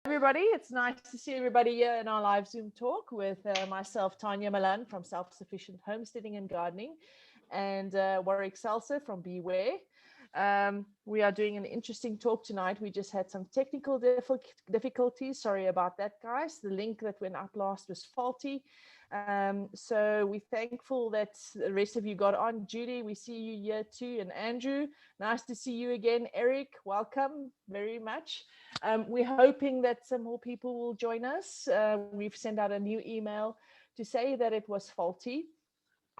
Everybody, it's nice to see everybody here in our live Zoom talk with myself, Tanya Milan from Self-Sufficient Homesteading and Gardening, and Warwick Seltzer from Beware. We are doing an interesting talk tonight. We just had some technical difficulties. Sorry about that, guys. The link that went up last was faulty. So we're thankful that the rest of you got on. Judy, we see you here too, and Andrew, nice to see you again. Eric, welcome very much. We're hoping that some more people will join us. We've sent out a new email to say that it was faulty,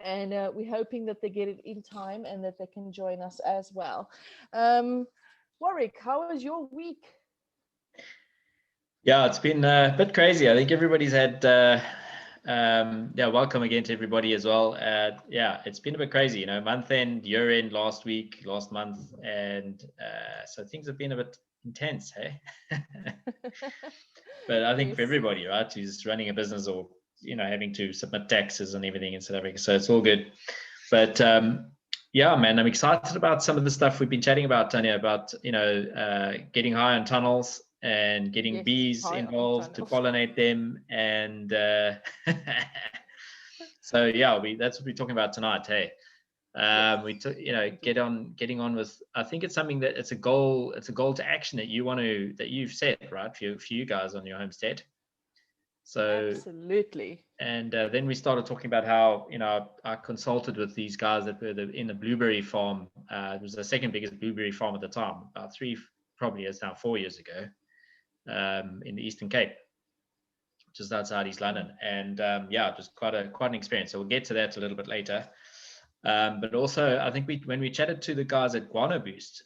and we're hoping that they get it in time and that they can join us as well. Warwick, how was your week? Yeah, it's been a bit crazy. I think everybody's had welcome again to everybody as well. Yeah, it's been a bit crazy, month end, year end, last month, and so things have been a bit intense, hey. But I think for everybody, right, who's running a business or having to submit taxes and everything in South Africa, so it's all good. But yeah, man, I'm excited about some of the stuff we've been chatting about, Tanya, about getting high on tunnels and getting bees involved to pollinate them, and so yeah, that's what we're talking about tonight, hey. Getting on with, I think it's something that it's a goal to action that you've set, right, for you guys on your homestead. So absolutely. And then we started talking about how I consulted with these guys that were in the blueberry farm. It was the second biggest blueberry farm at the time, about 4 years ago, in the Eastern Cape, just outside East London. And yeah, it was quite an experience. So we'll get to that a little bit later. But also, I think when we chatted to the guys at Guano Boost,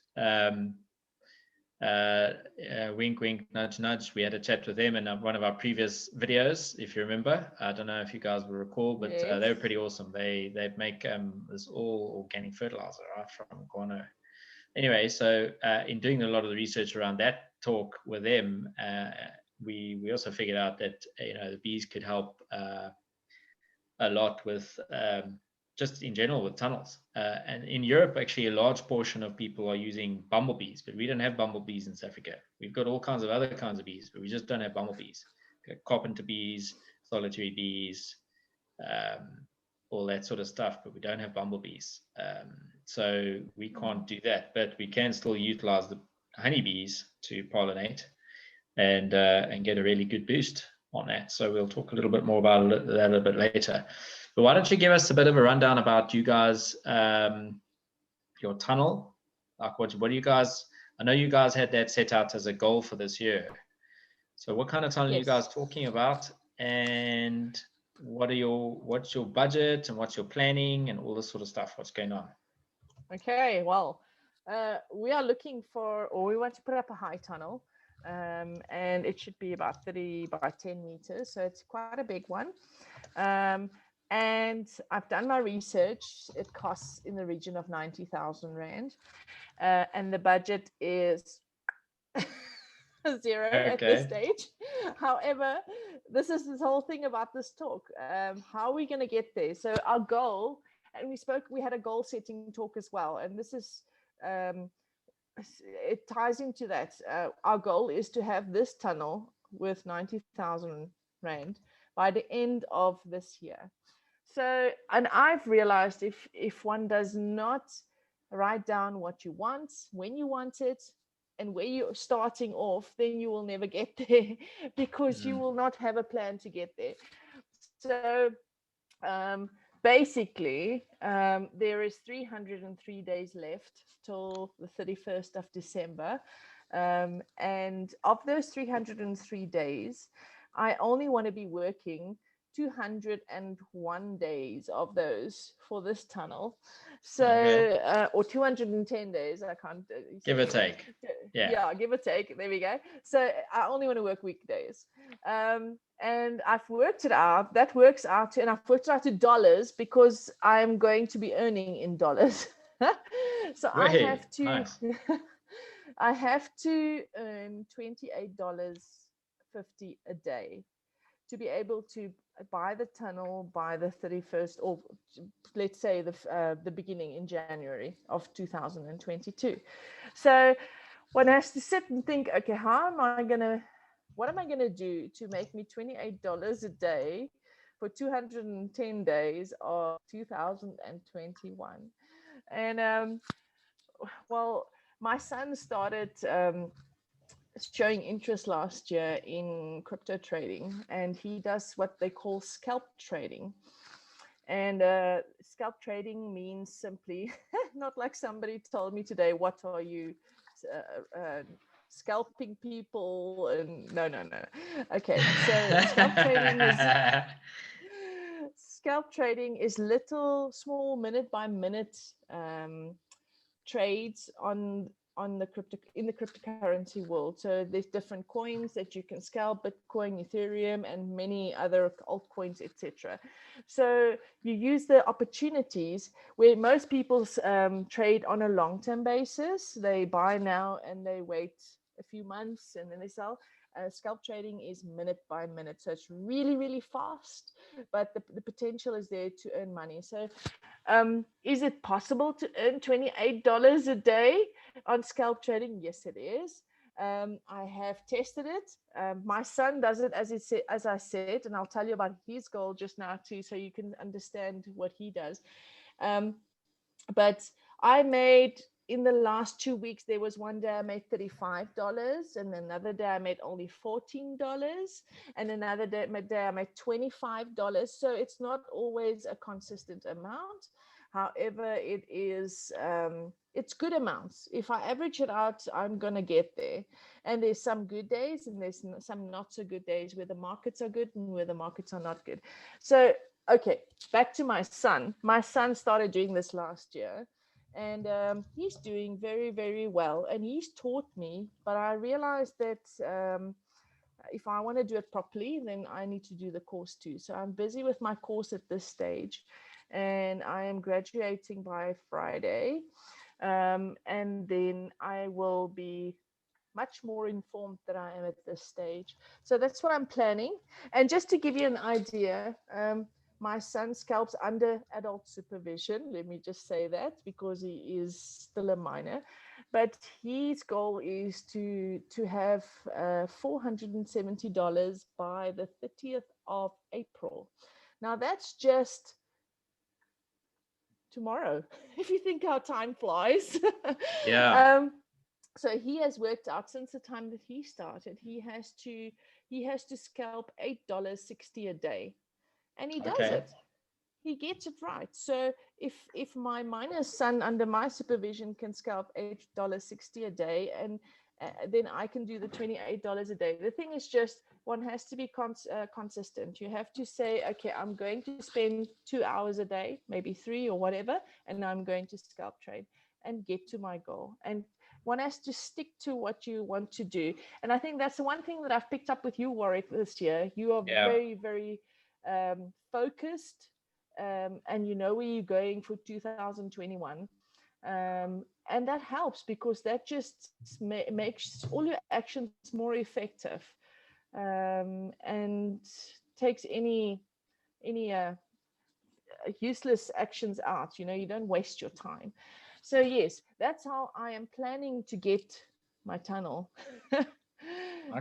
wink wink nudge nudge, we had a chat with them in one of our previous videos, if you remember. I don't know if you guys will recall, but yes. They were pretty awesome. They make this all organic fertilizer, right, from guano. Anyway, so in doing a lot of the research around that talk with them, we also figured out that the bees could help a lot with just in general with tunnels. And in Europe, actually, a large portion of people are using bumblebees, but we don't have bumblebees in South Africa. We've got all kinds of other kinds of bees, but we just don't have bumblebees. We've got carpenter bees, solitary bees, all that sort of stuff, but we don't have bumblebees. So we can't do that, but we can still utilize the honeybees to pollinate and get a really good boost on that. So we'll talk a little bit more about that a little bit later. But why don't you give us a bit of a rundown about you guys, your tunnel? Like what do you guys, I know you guys had that set out as a goal for this year. So what kind of tunnel are you guys talking about? And what's your budget and what's your planning and all this sort of stuff? What's going on? Okay, well, we are looking for, or we want to put up a high tunnel. And it should be about 30 by 10 meters. So it's quite a big one. And I've done my research. It costs in the region of 90,000 Rand. And the budget is zero at this stage. However, this is this whole thing about this talk. How are we going to get there? So our goal, and we had a goal setting talk as well. And this is, it ties into that. Our goal is to have this tunnel with 90,000 Rand by the end of this year. So, and I've realized if one does not write down what you want, when you want it, and where you're starting off, then you will never get there because you will not have a plan to get there. So basically, there is 303 days left till the 31st of December. And of those 303 days, I only want to be working 201 days of those for this tunnel. So, or 210 days, I can't. Give or take. Yeah, give or take. There we go. So I only want to work weekdays. And I've worked it out. That works out, and I've worked it out to dollars because I'm going to be earning in dollars. So I have to, nice. I have to earn $28.50 a day to be able to buy the tunnel by the 31st, or let's say the beginning in January of 2022. So one has to sit and think, okay, how am I going to what am I going to do to make me $28 a day for 210 days of 2021? And well, my son started showing interest last year in crypto trading, and he does what they call scalp trading. And scalp trading means simply, not like somebody told me today, what are you scalping people? And no. Okay, so scalp trading is little small minute by minute trades on the cryptocurrency world. So there's different coins that you can scalp: Bitcoin, Ethereum, and many other altcoins, etc. So you use the opportunities where most people trade on a long-term basis. They buy now and they wait a few months and then they sell. Scalp trading is minute by minute, so it's really, really fast, but the potential is there to earn money. So is it possible to earn $28 a day on scalp trading? Yes, it is. I have tested it. My son does it as I said, and I'll tell you about his goal just now too, so you can understand what he does. But I made, in the last 2 weeks, there was one day I made $35, and another day I made only $14, and another day I made $25. So it's not always a consistent amount. However, it is it's good amounts. If I average it out, I'm gonna get there. And there's some good days and there's some not so good days where the markets are good and where the markets are not good. So okay, back to my son. My son started doing this last year, and he's doing very, very well. And he's taught me, but I realized that if I want to do it properly, then I need to do the course too. So I'm busy with my course at this stage, and I am graduating by Friday. And then I will be much more informed than I am at this stage. So that's what I'm planning. And just to give you an idea, my son scalps under adult supervision. Let me just say that, because he is still a minor. But his goal is to have $470 by the 30th of April. Now that's just tomorrow, if you think how time flies. Yeah. So he has worked out since the time that he started. He has to scalp $8.60 a day, and he does it. He gets it right. So if my minor son under my supervision can scalp $8.60 a day, and then I can do the $28 a day. The thing is just, one has to be consistent. You have to say, okay, I'm going to spend 2 hours a day, maybe 3 or whatever, and I'm going to scalp trade and get to my goal. And one has to stick to what you want to do. And I think that's the one thing that I've picked up with you, Warwick, this year. You are very, very focused, and you know where you're going for 2021. And that helps, because that just makes all your actions more effective, and takes any useless actions out. You don't waste your time. So yes, that's how I am planning to get my tunnel.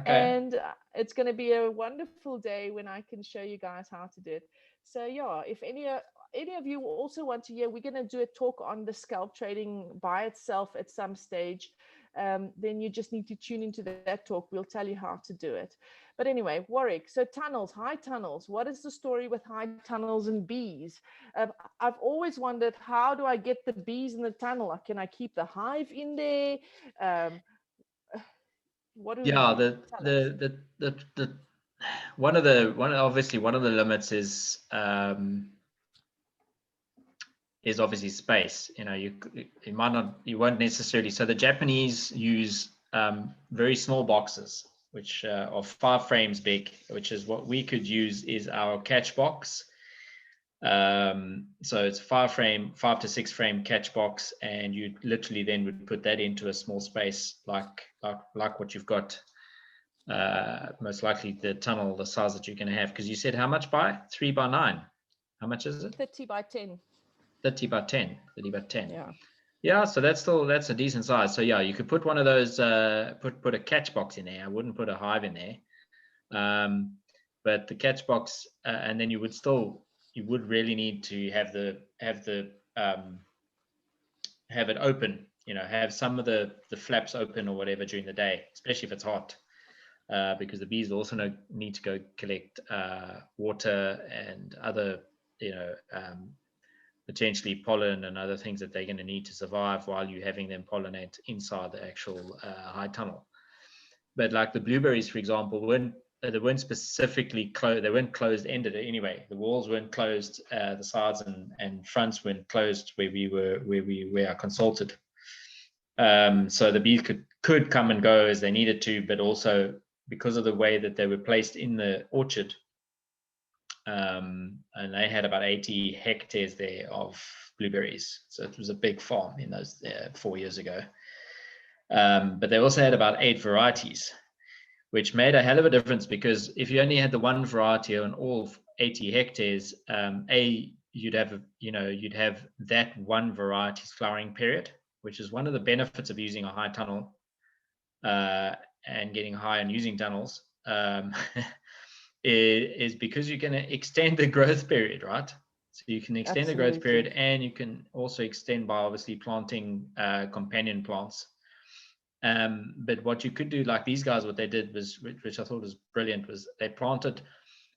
And it's going to be a wonderful day when I can show you guys how to do it. So yeah, if any of you also want to hear, we're going to do a talk on the scalp trading by itself at some stage. Then you just need to tune into that talk. We'll tell you how to do it. But anyway, Warwick, so tunnels, high tunnels. What is the story with high tunnels and bees? I've always wondered, how do I get the bees in the tunnel? Can I keep the hive in there? What do we do? The one of the limits is obviously space. You won't necessarily. So the Japanese use very small boxes, which are 5 frames big, which is what we could use is our catch box. So it's 5 to 6 frame catch box, and you literally then would put that into a small space like what you've got. Most likely the tunnel, the size that you're going to have, because you said how much by 3 by 9? How much is it? 30 by 10. 30 by 10. Yeah, so that's a decent size. So yeah, you could put one of those, put a catch box in there. I wouldn't put a hive in there. But the catch box, and then you would really need to have it open, have some of the flaps open or whatever during the day, especially if it's hot, because the bees also need to go collect water and other, potentially pollen and other things that they're going to need to survive while you're having them pollinate inside the actual high tunnel. But like the blueberries, for example, they weren't specifically closed. They weren't closed-ended anyway. The walls weren't closed. The sides and fronts weren't closed where we are consulted. So the bees could come and go as they needed to, but also because of the way that they were placed in the orchard, and they had about 80 hectares there of blueberries. So it was a big farm in those 4 years ago. But they also had about 8 varieties, which made a hell of a difference, because if you only had the one variety on all 80 hectares, you'd have that one variety's flowering period, which is one of the benefits of using a high tunnel and getting high and using tunnels, is because you're going to extend the growth period, right? So you can extend the growth period, and you can also extend by obviously planting companion plants. But what you could do, like these guys, what they did was, which I thought was brilliant, was they planted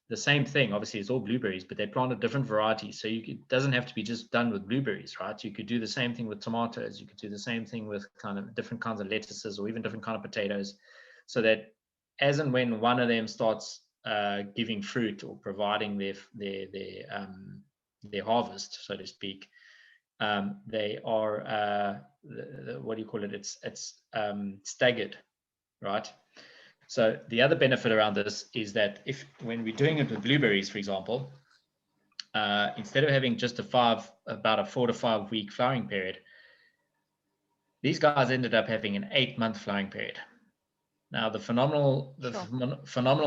the same thing. Obviously, it's all blueberries, but they planted different varieties. So it doesn't have to be just done with blueberries, right? You could do the same thing with tomatoes. You could do the same thing with kind of different kinds of lettuces, or even different kind of potatoes, so that as and when one of them starts giving fruit or providing their harvest, so to speak, they are what do you call it? It's staggered, right? So the other benefit around this is that when we're doing it with blueberries, for example, instead of having just about a 4 to 5 week flowering period, these guys ended up having an 8-month flowering period. Now, the phenomenal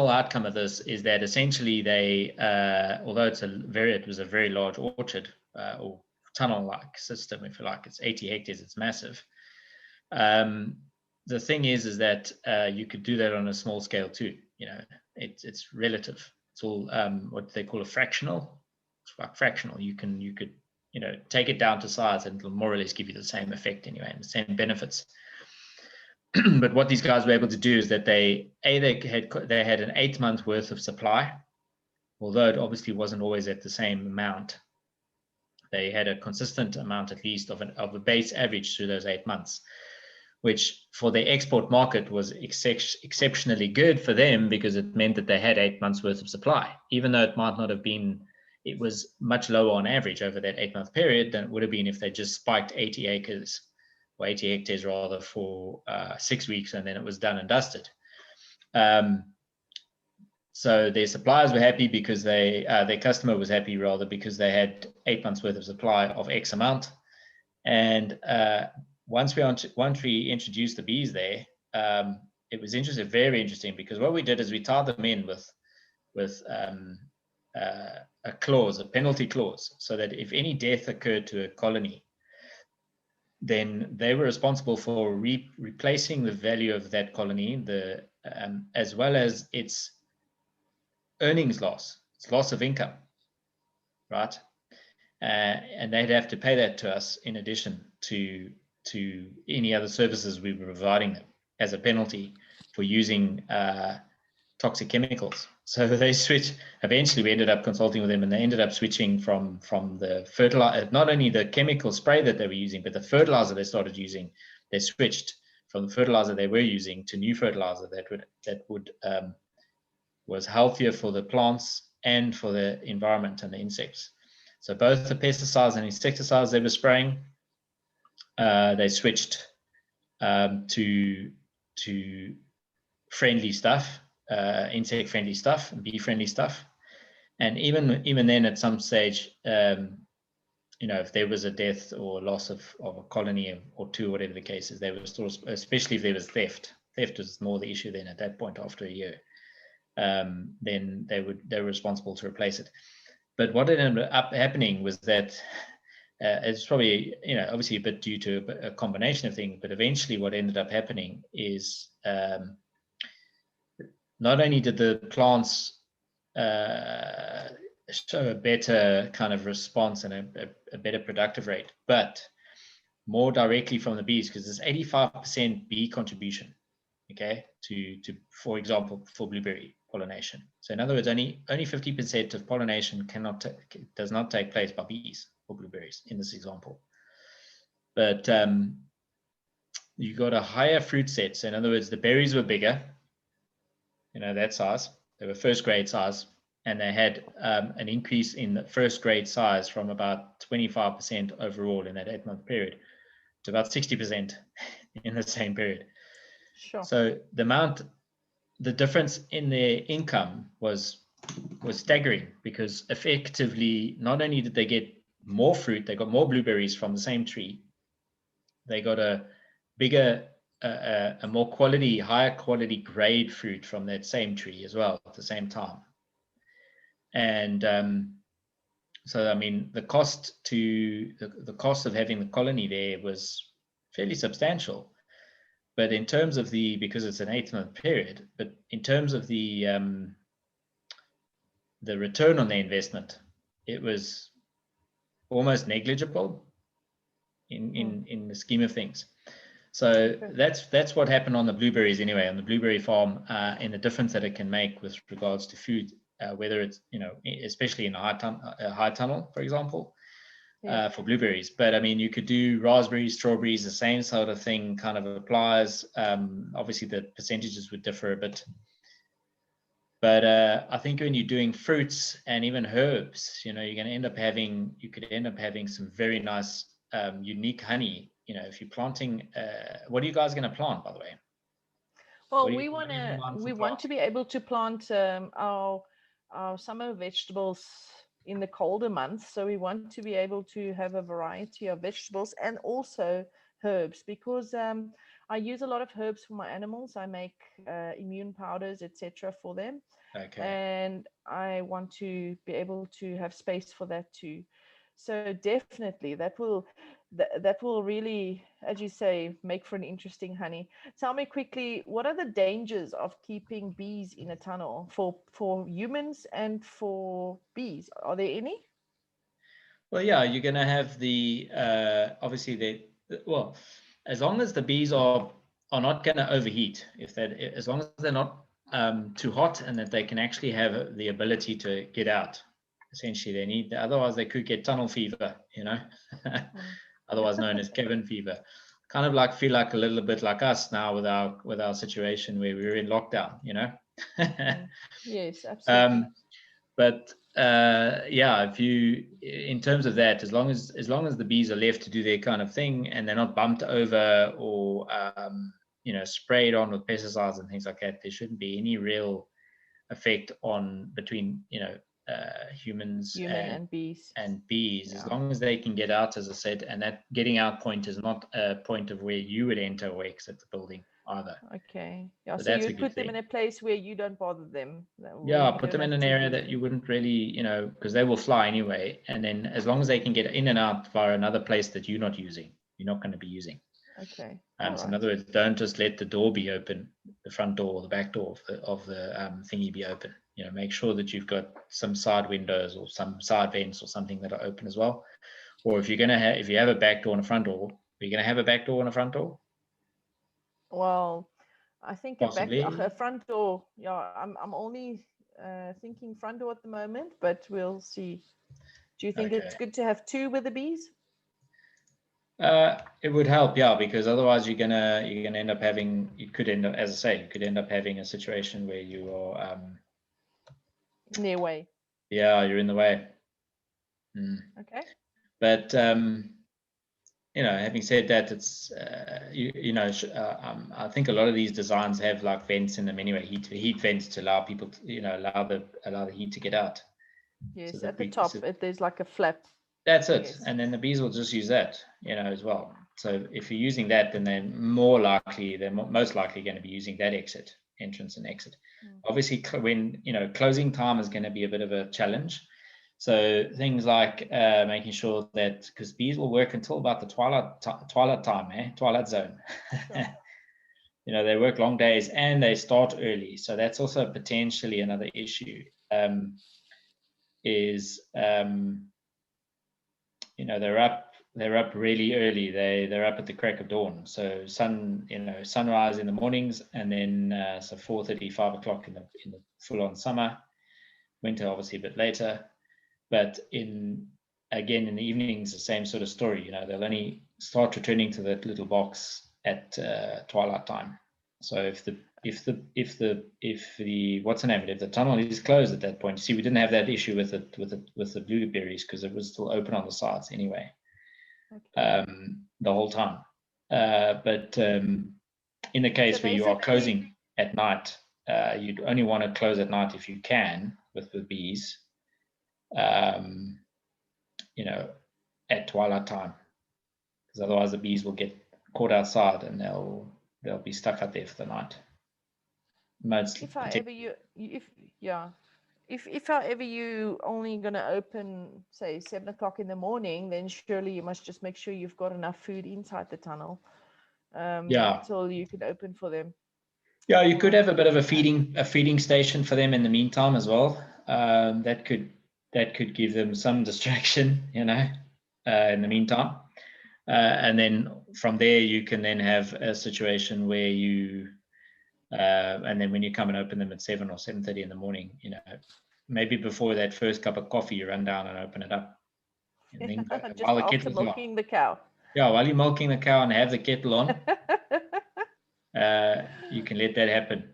outcome of this is that essentially they, although it was a very large orchard or tunnel-like system, if you like, it's 80 hectares, it's massive. The thing is that you could do that on a small scale too. It's relative. It's all what they call a fractional. It's like fractional. You could take it down to size, and it'll more or less give you the same effect anyway, and the same benefits. But what these guys were able to do is that they had an 8-month worth of supply, although it obviously wasn't always at the same amount. They had a consistent amount, at least, of a base average through those 8 months, which for the export market was exceptionally good for them, because it meant that they had 8 months worth of supply, even though it might not have been. It was much lower on average over that 8-month period than it would have been if they just spiked 80 acres. Or 80 hectares rather, for 6 weeks, and then it was done and dusted. So their suppliers were happy because their customer was happy rather, because they had 8 months worth of supply of X amount. And once we introduced the bees there, it was very interesting, because what we did is we tied them in with a clause, a penalty clause, so that if any death occurred to a colony, then they were responsible for replacing the value of that colony, as well as its earnings loss, its loss of income, right? And they'd have to pay that to us in addition to any other services we were providing them as a penalty for using toxic chemicals. So they switched. Eventually, we ended up consulting with them, and they ended up switching from the fertilizer, not only the chemical spray that they were using, but the fertilizer they started using. They switched from the fertilizer they were using to new fertilizer that was healthier for the plants and for the environment and the insects. So both the pesticides and insecticides they were spraying, they switched to friendly stuff. Insect-friendly stuff, bee-friendly stuff, and even then, at some stage, if there was a death or loss of a colony or two, whatever the case is, they were still, especially if there was theft. Theft was more the issue then at that point after a year. Then they were responsible to replace it. But what ended up happening was that it's probably obviously a bit due to a combination of things, but eventually what ended up happening is not only did the plants show a better kind of response and a better productive rate, but more directly from the bees, because there's 85% bee contribution, okay, to for example, for blueberry pollination. So in other words, only 50% of pollination does not take place by bees for blueberries in this example. But you got a higher fruit set. So in other words, the berries were bigger, that size. They were first grade size, and they had an increase in the first grade size from about 25% overall in that 8-month period to about 60% in the same period. Sure. So the difference in their income was staggering, because effectively, not only did they get more fruit, they got more blueberries from the same tree. They got a bigger, a more higher quality grade fruit from that same tree as well at the same time. And so, I mean, the cost of having the colony there was fairly substantial. But in terms of because it's an 8-month period, but in terms of the return on the investment, it was almost negligible in the scheme of things. So that's what happened on the blueberries anyway, on the blueberry farm, and the difference that it can make with regards to food, whether it's, especially in a high tunnel, for example, for blueberries. But I mean, you could do raspberries, strawberries, the same sort of thing kind of applies. Obviously the percentages would differ a bit. But I think when you're doing fruits and even herbs, you're going to end up having some very nice, unique honey. If you're planting, what are you guys going to plant, by the way? Well, we want to be able to plant our summer vegetables in the colder months. So we want to be able to have a variety of vegetables and also herbs, because I use a lot of herbs for my animals. I make immune powders, etc. for them. Okay. And I want to be able to have space for that too. So definitely that will really, as you say, make for an interesting honey. Tell me quickly, what are the dangers of keeping bees in a tunnel for humans and for bees? Are there any? Well, yeah, you're going to have obviously as long as the bees are not going to overheat, as long as they're not too hot, and that they can actually have the ability to get out. Essentially, otherwise they could get tunnel fever, otherwise known as cabin fever. Kind of feel like a little bit like us now with our situation where we're in lockdown, Yes, absolutely. But yeah, in terms of that, as long as the bees are left to do their kind of thing, and they're not bumped over or sprayed on with pesticides and things like that, there shouldn't be any real effect between humans and bees. Yeah. As long as they can get out, as I said, and that getting out point is not a point of where you would enter or exit the building either. Okay. Yeah. So you put them in a place where you don't bother them. Yeah, put them in an area that you wouldn't really, because they will fly anyway. And then as long as they can get in and out via another place that you're not going to be using. Okay. So in other words, don't just let the door be open, the front door or the back door of the thingy be open. Make sure that you've got some side windows or some side vents or something that are open as well. Or if you have a back door and a front door, are you going to have a back door and a front door? Well, I think possibly a front door. Yeah, I'm only thinking front door at the moment, but we'll see. Do you think it's good to have two with the bees? It would help, yeah, because otherwise you're gonna end up having, as I say, you could end up having a situation where you are in their way. Yeah, you're in the way. Okay. But having said that, it's I think a lot of these designs have like vents in them anyway, heat vents to allow people to, allow the heat to get out. Yes, so at the top there's like a flap. That's it. Yes. And then the bees will just use that, as well. So if you're using that, then they're most likely going to be using that entrance and exit. Obviously, when closing time is going to be a bit of a challenge. So things like making sure that, because bees will work until about the twilight time, twilight zone. Sure. they work long days and they start early. So that's also potentially another issue. They're up really early. They're up at the crack of dawn. So sunrise in the mornings, and then so 4:30, 5 o'clock in the full on summer. Winter obviously a bit later, but in the evenings the same sort of story. They'll only start returning to that little box at twilight time. So if the what's the name? If the tunnel is closed at that point, see, we didn't have that issue with the blueberries because it was still open on the sides anyway, the whole time. But in the case where you are closing at night, you'd only want to close at night if you can with the bees. At twilight time, because otherwise the bees will get caught outside and they'll be stuck out there for the night. If however you only going to open, say, 7 o'clock in the morning, then surely you must just make sure you've got enough food inside the tunnel until you can open for them. Yeah, you could have a bit of a feeding station for them in the meantime as well. That could give them some distraction, in the meantime. And then from there, you can then have a situation where you, and then when you come and open them at 7 or 7:30 in the morning, maybe before that first cup of coffee, you run down and open it up. And then just while after milking the cow. Yeah, while you're milking the cow and have the kettle on, you can let that happen,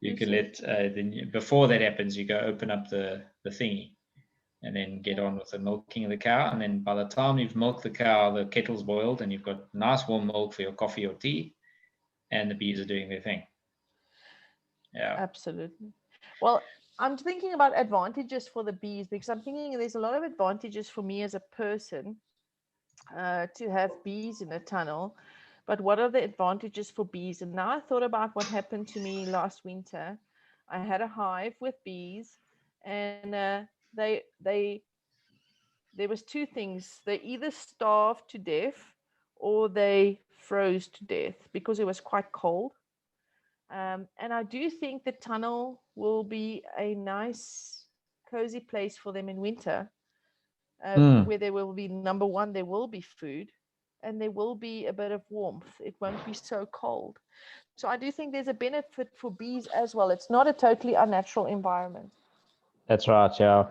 You can let, then before that happens, you go open up the thingy and then get on with the milking of the cow. And then by the time you've milked the cow, the kettle's boiled and you've got nice warm milk for your coffee or tea, and the bees are doing their thing. Yeah. Absolutely. Well, I'm thinking about advantages for the bees, because I'm thinking there's a lot of advantages for me as a person to have bees in a tunnel. But what are the advantages for bees? And now I thought about what happened to me last winter. I had a hive with bees, and there was two things. They either starved to death or they froze to death because it was quite cold. And I do think the tunnel will be a nice, cozy place for them in winter, where there will be, number one, there will be food, and there will be a bit of warmth. It won't be so cold. So I do think there's a benefit for bees as well. It's not a totally unnatural environment. That's right, yeah.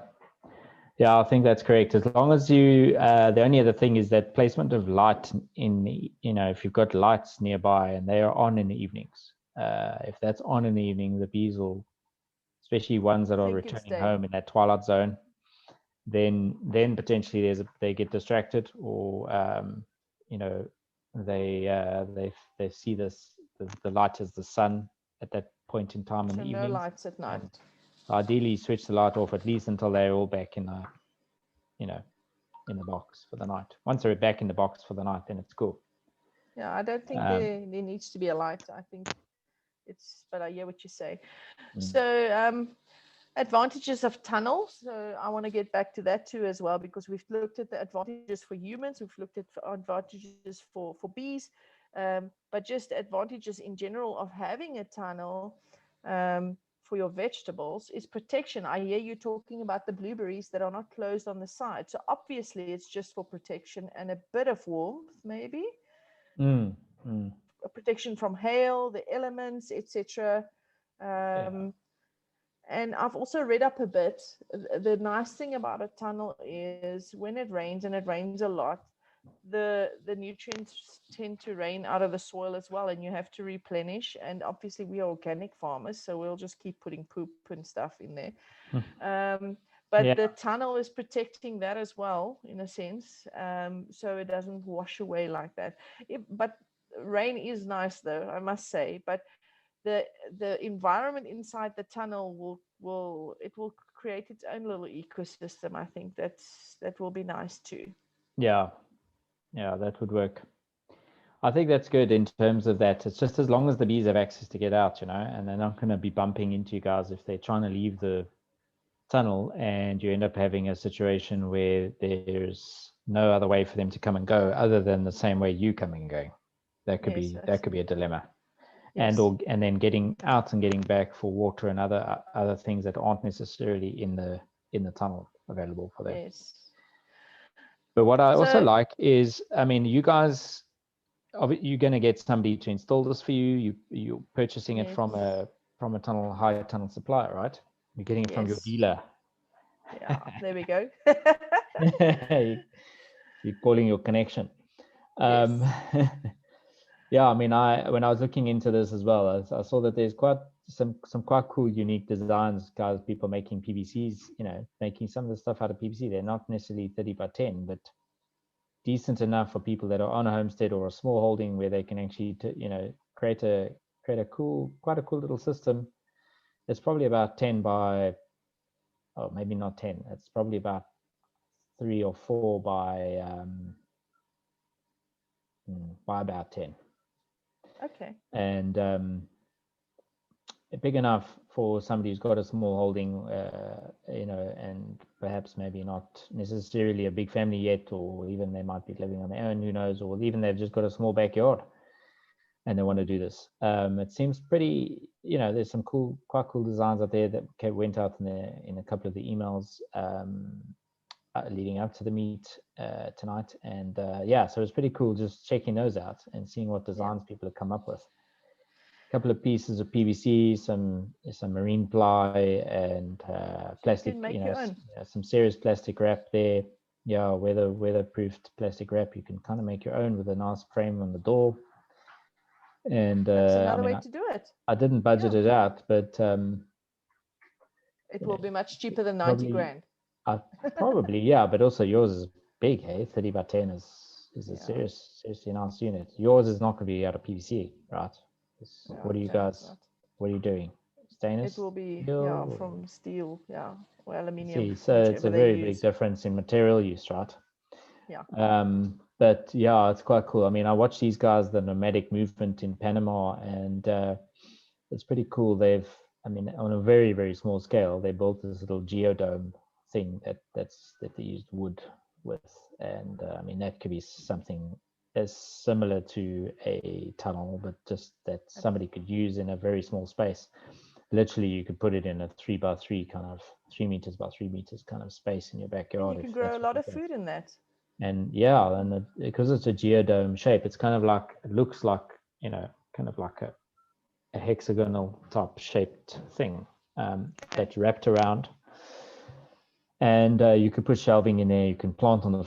Yeah, I think that's correct. As long as you, the only other thing is that placement of light in, if you've got lights nearby and they are on in the evenings. If that's on in the evening, the bees will, especially ones that are returning home in that twilight zone, then potentially they get distracted, or they see the light as the sun at that point in time in the evening. No lights at night. Ideally, switch the light off at least until they're all back in the, in the box for the night. Once they're back in the box for the night, then it's cool. Yeah, I don't think there needs to be a light. I think but I hear what you say. So advantages of tunnels. So I want to get back to that too as well, because we've looked at the advantages for humans. We've looked at advantages for bees, but just advantages in general of having a tunnel for your vegetables is protection. I hear you talking about the blueberries that are not closed on the side. So obviously it's just for protection and a bit of warmth, maybe. A protection from hail, the elements, etc. And I've also read up a bit. The nice thing about a tunnel is when it rains, and it rains a lot, the nutrients tend to rain out of the soil as well, and you have to replenish. And obviously we are organic farmers, so we'll just keep putting poop and stuff in there. But the tunnel is protecting that as well, in a sense, so it doesn't wash away like that. But rain is nice, though, I must say. But the environment inside the tunnel will create its own little ecosystem. I think that will be nice too. Yeah, that would work. I think that's good in terms of that. It's just as long as the bees have access to get out, and they're not going to be bumping into you guys if they're trying to leave the tunnel and you end up having a situation where there's no other way for them to come and go other than the same way you come and going. That could Yes, be a dilemma. yes. And then getting out and getting back for water and other things that aren't necessarily in the tunnel available for them. Yes. But what I also So, like is, I mean, you guys, you're going to get somebody to install this for you. You're purchasing it yes. from a high tunnel supplier, right? You're getting it from your Yes. dealer. Yeah, there we go. You're calling your connection. Yes. Yeah, I mean, when I was looking into this as well, I saw that there's quite some quite cool, unique designs, guys. People making PVCs, making some of the stuff out of PVC. They're not necessarily 30 by 10, but decent enough for people that are on a homestead or a small holding where they can actually, create a quite a cool little system. It's probably about 10 by, oh, maybe not 10. It's probably about 3 or 4 by about 10. Okay. And big enough for somebody who's got a small holding, and perhaps maybe not necessarily a big family yet, or even they might be living on their own, who knows, or even they've just got a small backyard and they want to do this. It seems pretty, there's some quite cool designs out there that went out in a couple of the emails leading up to the meet tonight. And so it's pretty cool just checking those out and seeing what designs people have come up with. Couple of pieces of PVC, some marine ply, and plastic. You can make your own. Some serious plastic wrap there. Yeah, weatherproofed plastic wrap. You can kind of make your own with a nice frame on the door. And That's another way to do it. I didn't budget it out, but it will be much cheaper than 90 probably, grand. Probably, yeah. But also yours is big, hey? 30 by 10 is a seriously nice unit. Yours is not going to be out of PVC, right? What are you guys? What are you doing? Stainless? It will be steel, from steel, or aluminium. so it's a very big difference in material use, right? Yeah. But yeah, it's quite cool. I mean, I watch these guys, the nomadic movement in Panama, and it's pretty cool. On a very, very small scale, they built this little geodome thing that they used wood with, and that could be something as similar to a tunnel, but just that somebody could use in a very small space. Literally, you could put it in a 3 by 3 kind of 3 meters by 3 meters kind of space in your backyard. And you can grow a lot of food in that. And because it's a geodome shape, it's kind of like, it looks like, kind of like a hexagonal type shaped thing that you wrapped around. And you could put shelving in there. You can plant on the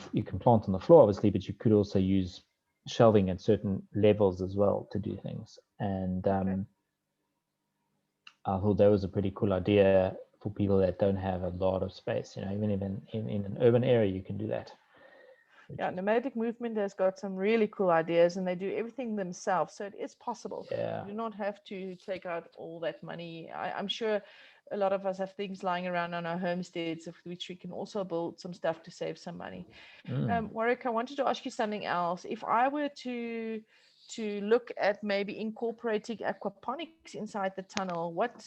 floor, obviously, but you could also use shelving at certain levels as well to do things. And I thought that was a pretty cool idea for people that don't have a lot of space. Even in an urban area, you can do that. Yeah, nomadic movement has got some really cool ideas, and they do everything themselves, so it is possible. Yeah. You do not have to take out all that money. I'm sure a lot of us have things lying around on our homesteads, of which we can also build some stuff to save some money. Warwick, I wanted to ask you something else. If I were to look at maybe incorporating aquaponics inside the tunnel, what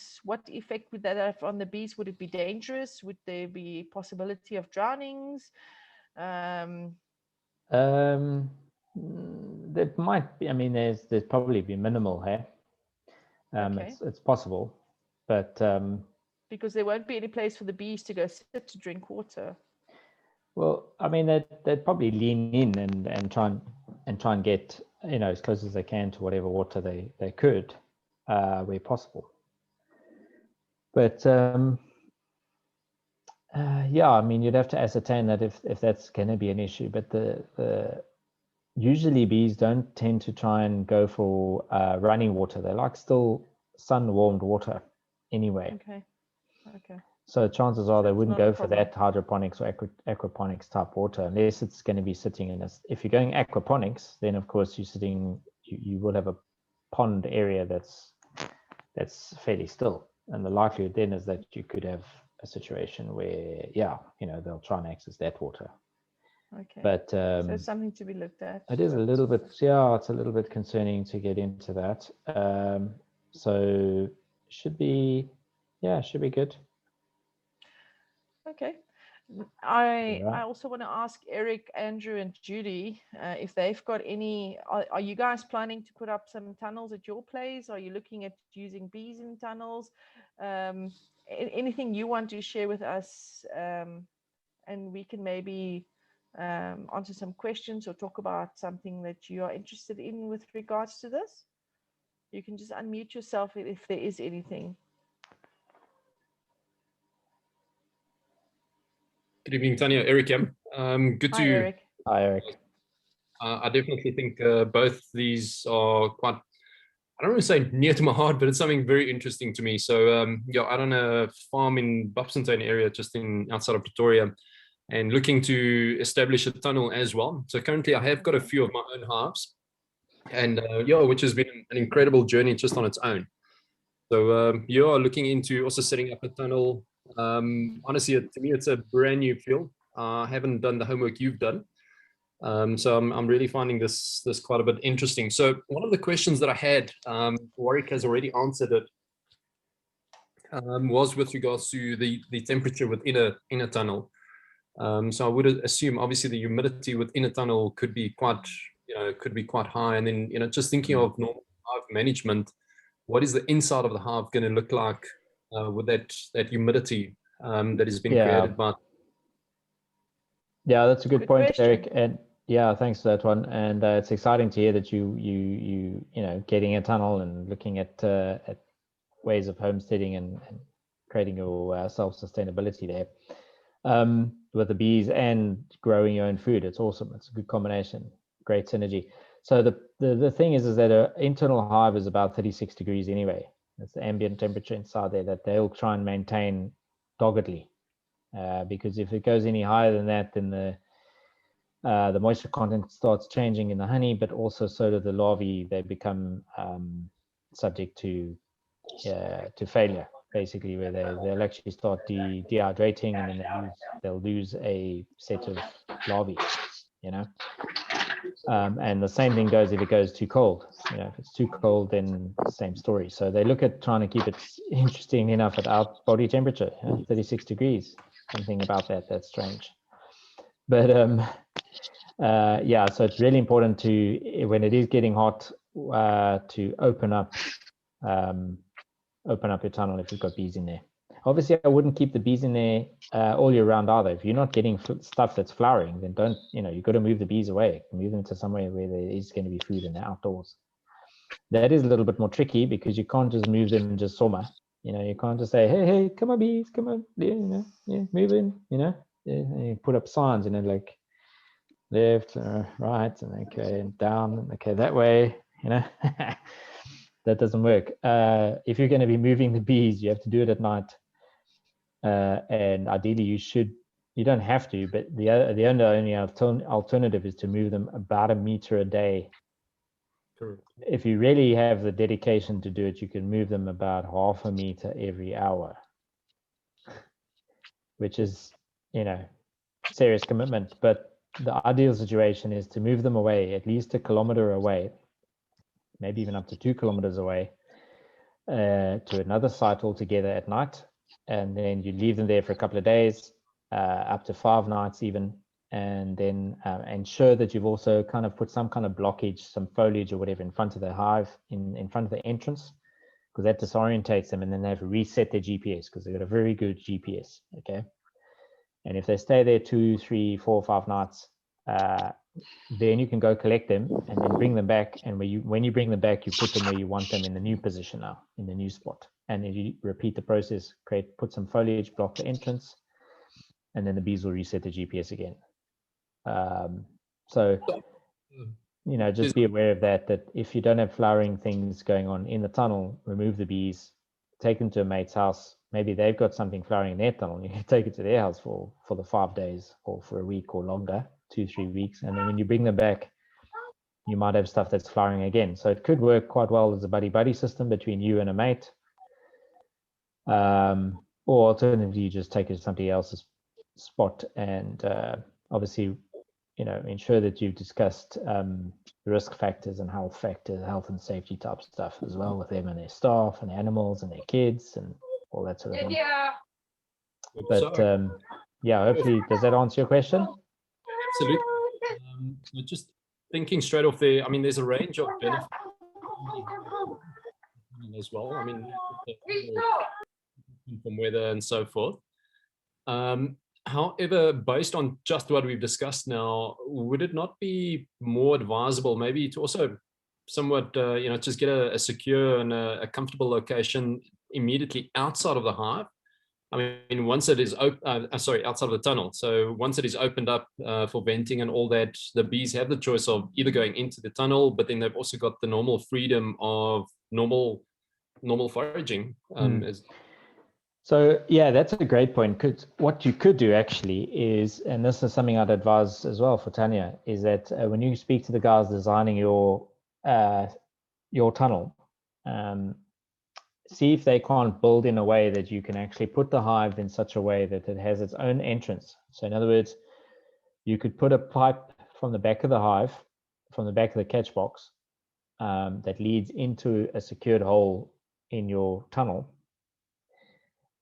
effect would that have on the bees? Would it be dangerous? Would there be possibility of drownings? There might be. There's probably be minimal here. It's possible, but because there won't be any place for the bees to go sit to drink water. Well, they'd probably lean in and try and get as close as they can to whatever water they could, where possible. But you'd have to ascertain that if that's going to be an issue. But the usually bees don't tend to try and go for running water. They like still sun-warmed water anyway. Okay. So chances are they wouldn't go for that hydroponics or aquaponics type water unless it's going to be sitting in this. If you're going aquaponics, then of course you will have a pond area that's fairly still, and the likelihood then is that you could have a situation where they'll try and access that water. Okay. But so it's something to be looked at. It is a little bit, it's a little bit concerning to get into that. So should be good. Okay. I Right. also want to ask Eric, Andrew, and Judy if they've got any. Are you guys planning to put up some tunnels at your place? Are you looking at using bees in tunnels? Anything you want to share with us, and we can maybe answer some questions or talk about something that you are interested in with regards to this. You can just unmute yourself if there is anything. Good evening, Tanya. Eric here. Good Hi, to. Eric. Hi, Eric. I definitely think both these are quite, I don't want to say near to my heart, but it's something very interesting to me. So yeah, I run a farm in Bupsontown area, just outside of Pretoria, and looking to establish a tunnel as well. So currently I have got a few of my own hives, and yeah, which has been an incredible journey just on its own. So you are looking into also setting up a tunnel. Honestly, to me, it's a brand new field. I haven't done the homework you've done. So I'm really finding this quite a bit interesting. So one of the questions that I had, Warwick has already answered it, was with regards to the temperature within a tunnel. So I would assume obviously the humidity within a tunnel could be quite high. And then just thinking of normal hive management, what is the inside of the hive going to look like with that humidity that has been created by? Yeah, that's a good point, question. Eric. And yeah, thanks for that one. And it's exciting to hear that you getting a tunnel and looking at ways of homesteading and creating your self-sustainability there with the bees and growing your own food. It's awesome. It's a good combination. Great synergy. So the thing is that an internal hive is about 36 degrees anyway. That's the ambient temperature inside there that they'll try and maintain doggedly. Because if it goes any higher than that, then the moisture content starts changing in the honey, but also so do the larvae. They become subject to failure, basically, where they'll actually start dehydrating, and then they'll lose a set of larvae. And the same thing goes if it goes too cold. If it's too cold, then same story. So they look at trying to keep it interesting enough at our body temperature, 36 degrees. Something about that's strange. But yeah, so it's really important to, when it is getting hot, to open up your tunnel if you've got bees in there. Obviously, I wouldn't keep the bees in there all year round either. If you're not getting stuff that's flowering, then don't, you've got to move the bees away. Move them to somewhere where there is going to be food in the outdoors. That is a little bit more tricky because you can't just move them just summer. You can't just say, hey, come on, bees, come on, move in, you put up signs, like left, right, and okay, and down, and okay, that way, that doesn't work. If you're going to be moving the bees, you have to do it at night. And ideally you don't have to, but the only alternative is to move them about 1 meter a day. Correct. If you really have the dedication to do it, you can move them about 0.5 meter every hour, which is, serious commitment. But the ideal situation is to move them away at least 1 kilometer away, maybe even up to 2 kilometers away, to another site altogether at night. And then you leave them there for a couple of days, up to 5 nights even, and then ensure that you've also kind of put some kind of blockage, some foliage or whatever in front of the hive, in front of the entrance, because that disorientates them, and then they have to reset their GPS because they've got a very good GPS, okay? And if they stay there 2, 3, 4, 5 nights, then you can go collect them and then bring them back. And when you bring them back, you put them where you want them in the new position now, in the new spot. And then you repeat the process, put some foliage, block the entrance, and then the bees will reset the GPS again. So, just be aware of that if you don't have flowering things going on in the tunnel, remove the bees, take them to a mate's house. Maybe they've got something flowering in their tunnel. You can take it to their house for the 5 days or for a week or longer, 2-3 weeks. And then when you bring them back, you might have stuff that's flowering again. So it could work quite well as a buddy-buddy system between you and a mate. Or alternatively, you just take it to somebody else's spot and obviously, ensure that you've discussed risk factors and health factors, health and safety type stuff as well with them and their staff and animals and their kids and all that sort of thing. But yeah, hopefully, does that answer your question? Absolutely. So just thinking straight off there, I mean, there's a range of benefits as well. I mean, from weather and so forth. However, based on just what we've discussed now, would it not be more advisable maybe to also somewhat, just get a secure and a comfortable location immediately outside of the hive? I mean, once it is outside of the tunnel. So once it is opened up for venting and all that, the bees have the choice of either going into the tunnel, but then they've also got the normal freedom of normal foraging. So yeah, that's a great point. Because what you could do actually is, and this is something I'd advise as well for Tanya, is that when you speak to the guys designing your tunnel, see if they can't build in a way that you can actually put the hive in such a way that it has its own entrance. So in other words, you could put a pipe from the back of the hive, from the back of the catch box, that leads into a secured hole in your tunnel,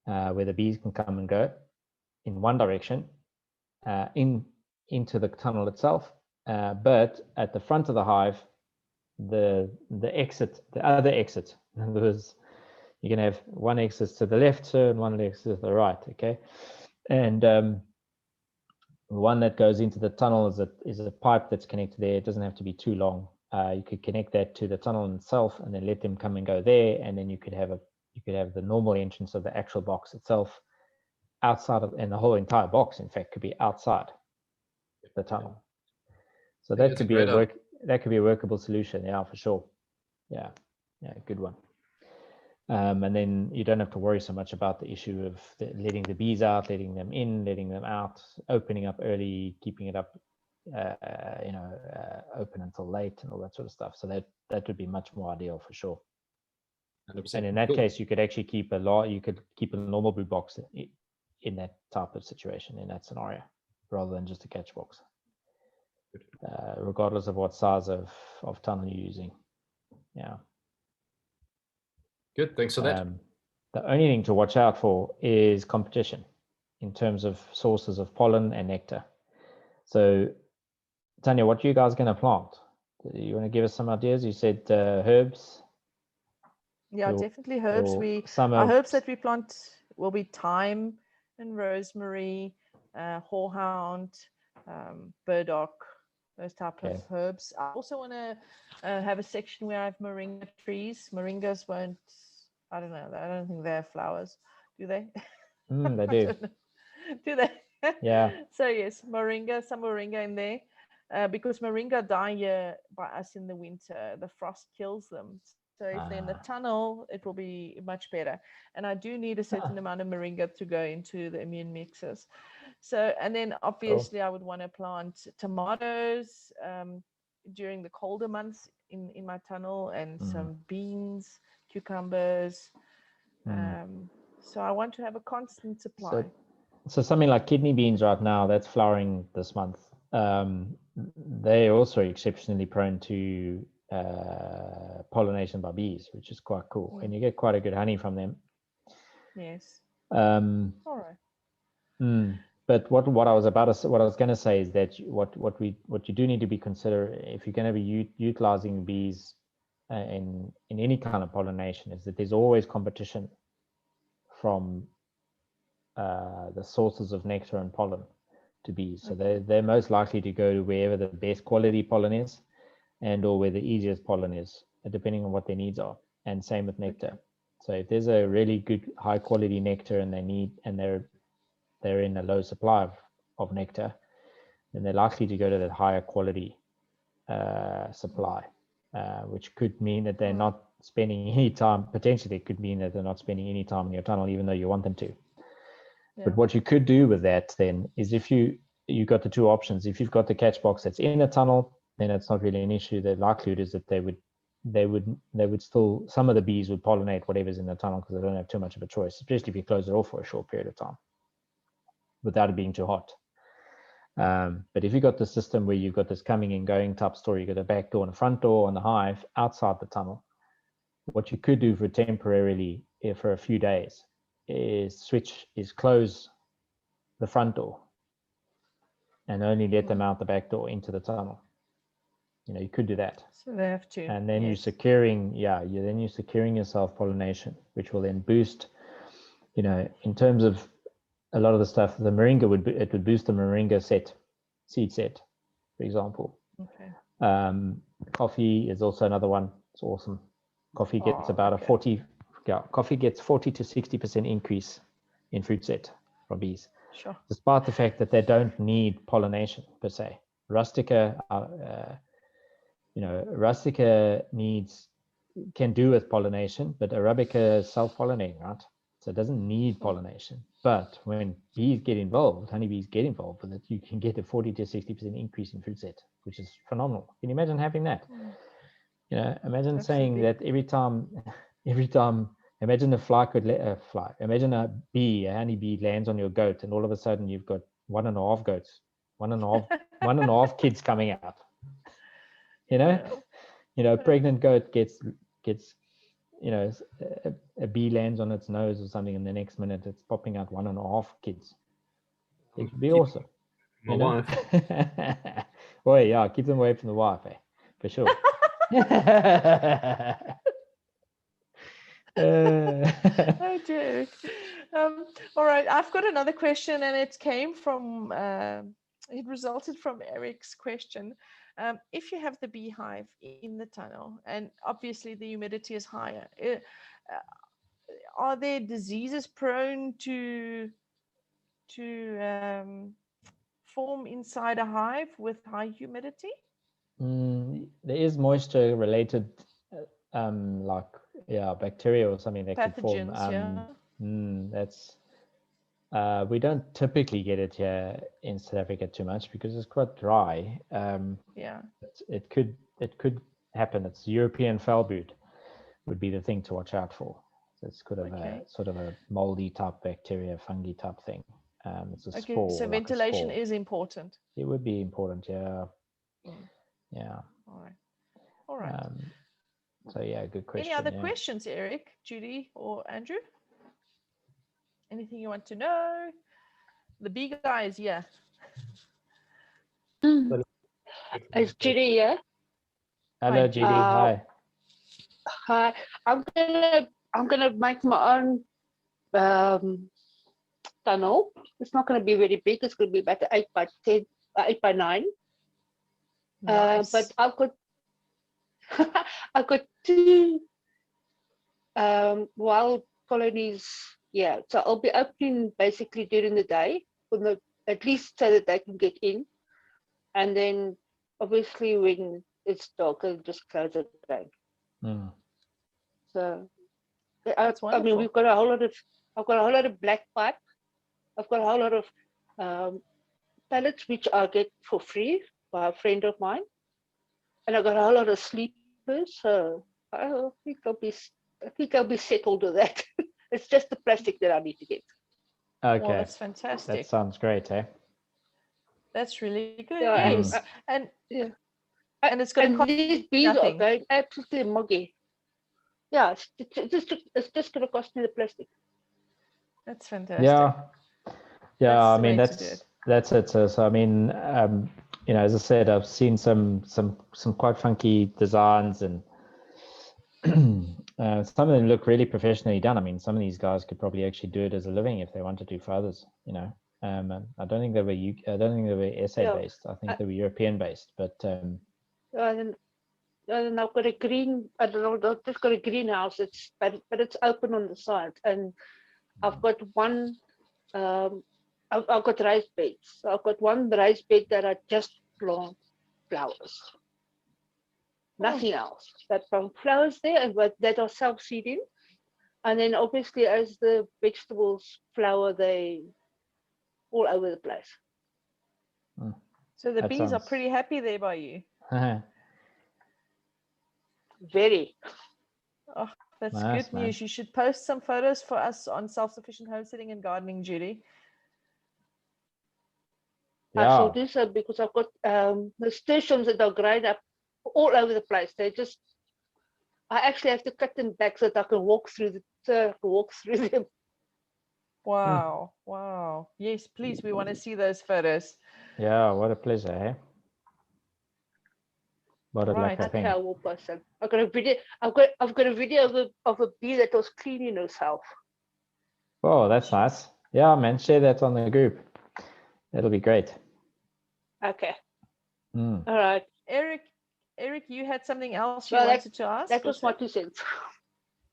where the bees can come and go in one direction, into the tunnel itself. But at the front of the hive, the other exit, in other words, you can have one exit to the left, sir, and one exit to the right, okay? And the one that goes into the tunnel is a pipe that's connected there. It doesn't have to be too long. You could connect that to the tunnel itself, and then let them come and go there, and then you could have the normal entrance of the actual box itself outside of, and the whole entire box, in fact, could be outside the tunnel. So that could be a workable solution, yeah, for sure. Yeah, good one. And then you don't have to worry so much about the issue of letting the bees out, letting them in, letting them out, opening up early, keeping it up, open until late, and all that sort of stuff. So that would be much more ideal for sure. 100%. And in that case, you could actually keep a normal brood box in that type of situation, in that scenario, rather than just a catch box, regardless of what size of tunnel you're using. Yeah. Good, thanks for that. The only thing to watch out for is competition in terms of sources of pollen and nectar. So, Tanya, what are you guys going to plant? You want to give us some ideas? You said herbs. Yeah, definitely herbs. Our herbs that we plant will be thyme and rosemary, horehound, burdock, those type of herbs. I also want to have a section where I have moringa trees. Moringas won't, I don't know, I don't think they have flowers. Do they? They do. Do they? Yeah. So yes, some moringa in there. Because moringa die here by us in the winter. The frost kills them. So if they're in the tunnel, it will be much better. And I do need a certain amount of moringa to go into the immune mixes. So, and then obviously I would want to plant tomatoes during the colder months in my tunnel, and some beans, cucumbers. So I want to have a constant supply. So something like kidney beans right now, that's flowering this month. They're also exceptionally prone to pollination by bees, which is quite cool, and you get quite a good honey from them. Yes. All right. But what I was going to say is that what you do need to be consider if you're going to be utilizing bees in any kind of pollination is that there's always competition from the sources of nectar and pollen to bees. So they're most likely to go to wherever the best quality pollen is, and or where the easiest pollen is, depending on what their needs are. And same with nectar. So if there's a really good high quality nectar and they're in a low supply of nectar, then they're likely to go to that higher quality supply, which could mean that they're not spending any time. Potentially, it could mean that they're not spending any time in your tunnel, even though you want them to. But what you could do with that then is, if you've got the two options. If you've got the catch box that's in a tunnel, then it's not really an issue. The likelihood is that they would still, some of the bees would pollinate whatever's in the tunnel because they don't have too much of a choice, especially if you close it off for a short period of time without it being too hot. But if you've got the system where you've got this coming and going type story, you've got a back door and a front door on the hive outside the tunnel, what you could do for temporarily for a few days is close the front door and only let them out the back door into the tunnel. You could do that. So they have to. And then you're securing, you're securing your self-pollination, which will then boost, in terms of a lot of the stuff, the moringa would boost the moringa seed set, for example. Okay. Coffee is also another one. It's awesome. Coffee gets about coffee gets 40 to 60% increase in fruit set from bees. Sure. Despite the fact that they don't need pollination per se. Rustica, Rustica can do with pollination, but Arabica is self-pollinating, right? So it doesn't need pollination. But when bees get involved, honeybees get involved with it, you can get a 40 to 60% increase in fruit set, which is phenomenal. Can you imagine having that? Imagine saying that every time, imagine a fly imagine a honeybee lands on your goat, and all of a sudden you've got 1.5 goats, one and a half kids coming out. A pregnant goat gets a bee lands on its nose or something, and the next minute it's popping out 1.5 kids. It would be awesome. My wife. Well, yeah, keep them away from the wife, for sure. Oh dear. All right, I've got another question, and it came from it resulted from Eric's question. If you have the beehive in the tunnel, and obviously the humidity is higher, are there diseases prone to form inside a hive with high humidity? There is moisture related, bacteria or something that could form. That's we don't typically get it here in South Africa too much because it's quite dry. It could happen. It's European foulbrood would be the thing to watch out for. So it's sort of a moldy type bacteria, fungi type thing. It's a spore. So ventilation is important. It would be important, yeah. Yeah. All right. So yeah, good question. Any other questions, Eric, Judy, or Andrew? Anything you want to know? The bee guys, yeah. It's Judy here. Hello, Judy. Hi. Hi. I'm gonna make my own tunnel. It's not gonna be very big. It's gonna be about 8 by 10, 8 by 9. Nice. But I've got 2 wild colonies. Yeah, so I'll be opening basically during the day, at least so that they can get in, and then obviously when it's dark, I'll just close it down. So I mean, I've got a whole lot of black pipe. I've got a whole lot of pellets which I get for free by a friend of mine, and I've got a whole lot of sleepers. So I think I'll be settled with that. It's just the plastic that I need to get. Okay, well, that's fantastic. That sounds great, eh? That's really good. Yeah, Yes, and it's going to cost these bees nothing. are going absolutely muggy. Yeah, it's just going to cost me the plastic. That's fantastic. Yeah. That's I mean, the way to do it. that's it. So I mean, as I said, I've seen some quite funky designs, and some of them look really professionally done. I mean, some of these guys could probably actually do it as a living if they wanted to for others. I don't think they were SA based. I think they were European based. But and I've got a green. I don't know. I've just got a greenhouse. But it's open on the side, and I've got one. I've got raised beds. So I've got one raised bed that I just plant flowers. Nothing else. That plant flowers there, and that are self-seeding. And then obviously, as the vegetables flower, they all over the place. So the bees are pretty happy there by you. Very. Oh, that's Nice, good news. You should post some photos for us on Self-Sufficient Homesteading and Gardening, Judy. I shall do so because I've got nasturtiums that are growing up all over the place. I actually have to cut them back so that I can walk through them. Wow. Wow. Yes, please. We want to see those photos. Yeah, what a pleasure, eh? What a Right. lucky thing. Terrible person. I've got a video. I've got a video of a bee that was cleaning herself. Oh, that's nice. Yeah, man, share that on the group. That'll be great. Okay. Mm. All right. Eric, you had something else you Well, wanted to ask? that or was my say? 2 cents.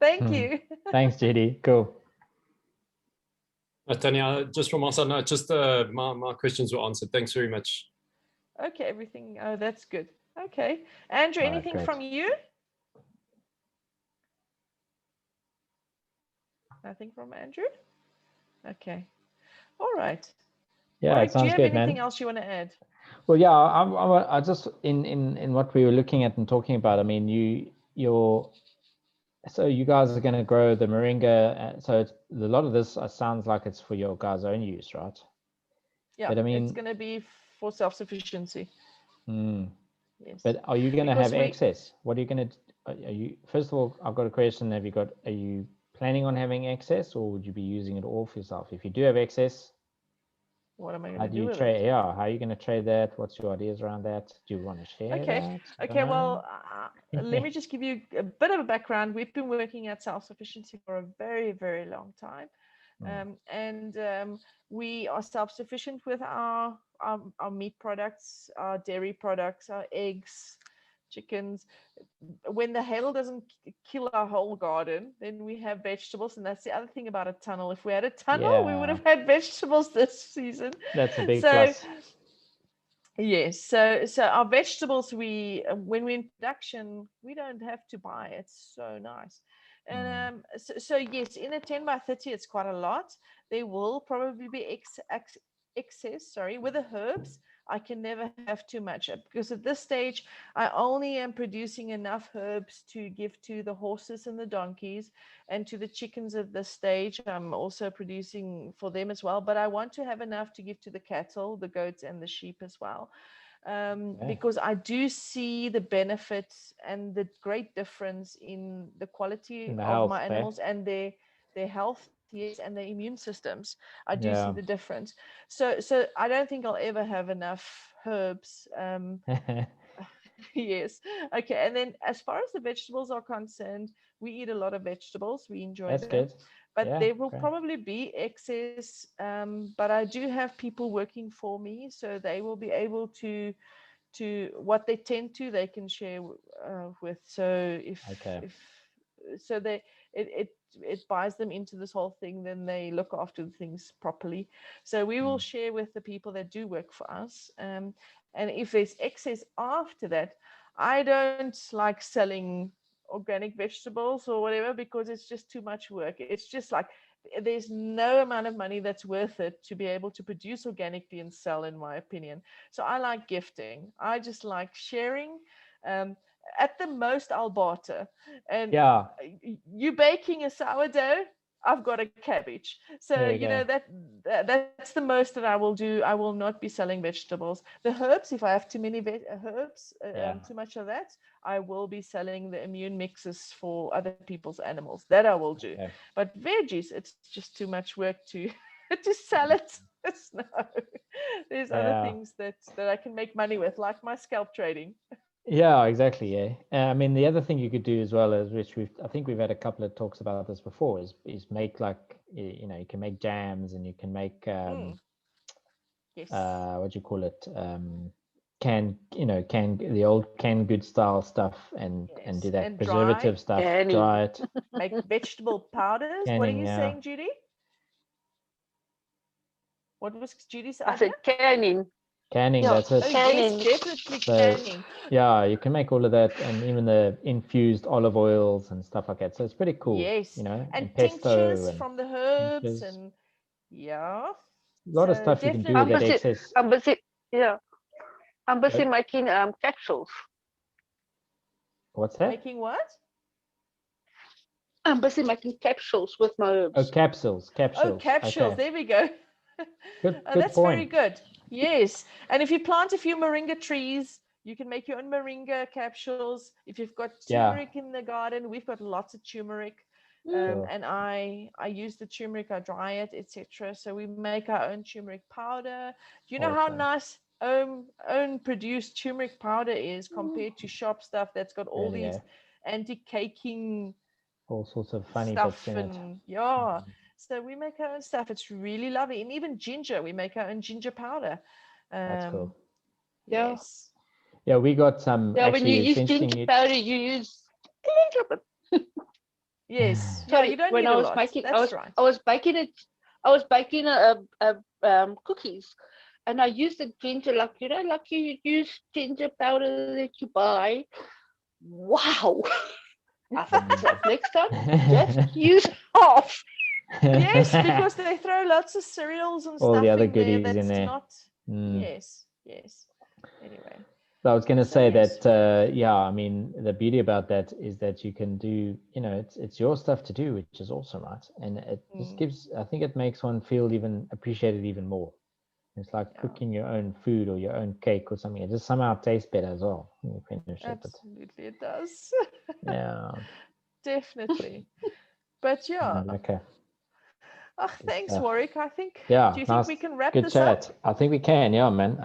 Thank Hmm. you. Thanks, JD. Cool. Tanya, just from our side, no, just my questions were answered. Thanks very much. Okay, everything. Oh, that's good. Okay. Andrew, All right, anything great. from you? Nothing from Andrew? Okay. All right. Yeah, Warwick, it do you sounds have good, anything man. else you want to add? Well, yeah, I just in what we were looking at and talking about. I mean, so you guys are going to grow the moringa. So a lot of this sounds like it's for your guys' own use, right? Yeah, But I mean, it's going to be for self-sufficiency. Yes. But are you going to Because have excess? What are you going to? Are you first of all? I've got a question. Are you planning on having excess, or would you be using it all for yourself? If you do have excess, what am I how going do to do you with trade? it? Yeah, how are you going to trade that? What's your ideas around that? Do you want to share Okay. that? Okay. Well, let me just give you a bit of a background. We've been working at self-sufficiency for a very, very long time. We are self-sufficient with our meat products, our dairy products, our eggs, chickens. When the hail doesn't kill our whole garden, then we have vegetables, and that's the other thing about a tunnel. If we had a tunnel, we would have had vegetables this season. That's a big plus. Yes, so our vegetables, when we're in production, we don't have to buy. It's so nice. And so yes, in a 10 by 30, it's quite a lot. There will probably be excess, sorry, with the herbs. I can never have too much because at this stage, I only am producing enough herbs to give to the horses and the donkeys and to the chickens at this stage. I'm also producing for them as well, but I want to have enough to give to the cattle, the goats, and the sheep as well. Because I do see the benefits and the great difference in the quality of my animals and their health, yes, and their immune systems. I do see the difference. So I don't think I'll ever have enough herbs. Yes. Okay. And then as far as the vegetables are concerned, we eat a lot of vegetables. We enjoy them. Good. But there will probably be excess. But I do have people working for me, so they will be able to what they tend to, they can share with. So if so it buys them into this whole thing, then they look after the things properly. So we will share with the people that do work for us. And if there's excess after that, I don't like selling organic vegetables or whatever, because it's just too much work. It's just like there's no amount of money that's worth it to be able to produce organically and sell, in my opinion. So I like gifting. I just like sharing. At the most, I'll barter. And you baking a sourdough, I've got a cabbage. So that's the most that I will do. I will not be selling vegetables. The herbs, if I have too many herbs, too much of that, I will be selling the immune mixes for other people's animals. That I will do. But veggies, it's just too much work to to sell it. No. There's other things that I can make money with, like my scalp trading. Yeah, exactly. Yeah. I mean, the other thing you could do as well is, which I think we've had a couple of talks about this before, is make like, you can make jams, and you can make what do you call it? The old canned good style stuff, and do that and preservative stuff, dry it. Make vegetable powders. What are you saying, Judy? What was Judy's idea? I said canning. Canning, that's it. Canning. Yes, definitely canning. Yeah, you can make all of that, and even the infused olive oils and stuff like that. So it's pretty cool. Yes, and tinctures from the herbs, and a lot of stuff you can do with that excess. I'm busy making capsules. What's that? Making what? I'm busy making capsules with my herbs. Oh, capsules. Oh, capsules. Okay. There we go. Good that's point. Very good. Yes. And if you plant a few moringa trees, you can make your own moringa capsules. If you've got turmeric in the garden, we've got lots of turmeric. Sure. And I use the turmeric, I dry it, etc. So we make our own turmeric powder. Do you know how Awesome. nice own produced turmeric powder is compared to shop stuff that's got all Really, these anti-caking all sorts of funny stuff bits in it. and yeah. So we make our own stuff. It's really lovely. And even ginger, we make our own ginger powder. That's cool. Yeah. Yes. Yeah, we got some. Yeah, when you Actually, it's use interesting. ginger powder, you use a little bit. Yes. Yeah, Sorry, you don't when need I a was lot. making, That's right. I was baking cookies, and I used the ginger, like like you use ginger powder that you buy. Wow! I thought to myself, next time just use half. Yes, because they throw lots of cereals and All stuff the other in there goodies that's in there. not. Mm. Yes, yes. Anyway. So I was going to So say yes. that, yeah, I mean, the beauty about that is that you can do, it's your stuff to do, which is awesome, right? And it just gives, I think it makes one feel even appreciated even more. It's like Yeah. cooking your own food or your own cake or something. It just somehow tastes better as well when you finish it. Absolutely, it does. Yeah. Definitely. But yeah. Okay. Oh, thanks, Warwick. I think. Yeah. Do you Nice, think we can wrap good this chat. up? I think we can. Yeah, man.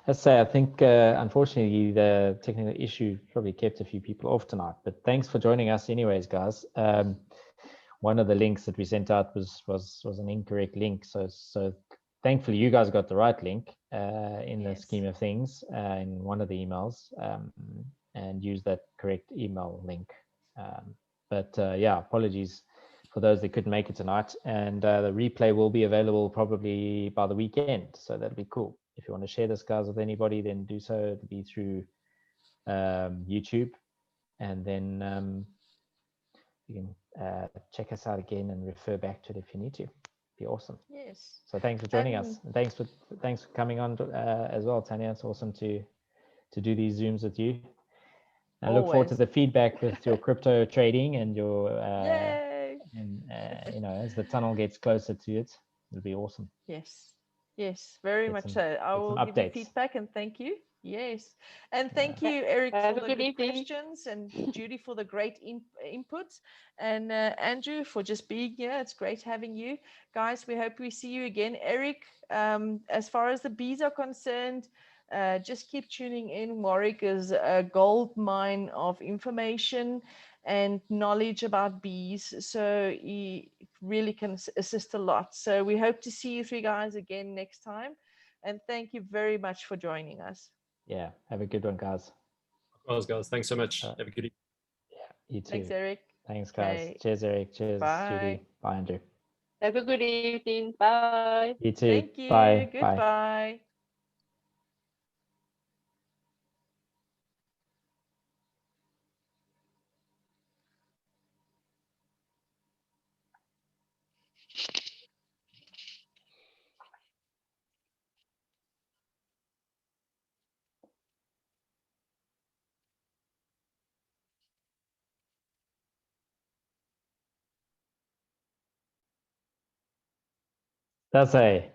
Let's say I think unfortunately the technical issue probably kept a few people off tonight. But thanks for joining us, anyways, guys. One of the links that we sent out was an incorrect link. So thankfully you guys got the right link in the scheme of things in one of the emails and use that correct email link. But yeah, apologies for those that couldn't make it tonight. And the replay will be available probably by the weekend. So that'll be cool. If you want to share this, guys, with anybody, then do so. It'll be through YouTube. And then you can check us out again and refer back to it if you need to. Be awesome. Yes. So thanks for joining us. And thanks for coming on as well, Tanya. It's awesome to do these Zooms with you. I look forward to the feedback with your crypto trading and your as the tunnel gets closer to it, it'll be awesome. Yes, very much so. I will give you feedback and thank you. Yes, and thank you, Eric, for the good questions, and Judy for the great inputs, and Andrew for just being here. It's great having you guys. We hope we see you again. Eric, as far as the bees are concerned, just keep tuning in. Warwick is a gold mine of information and knowledge about bees, so he really can assist a lot. So we hope to see you three guys again next time, and thank you very much for joining us. Yeah, have a good one, guys. Guys, thanks so much. Have a good evening. Yeah, you too. Thanks, Eric. Thanks, guys. Cheers, Eric. Cheers, Judy. Bye, Andrew. Have a good evening. Bye. You too. Thank you. Bye. Goodbye. Bye. That's a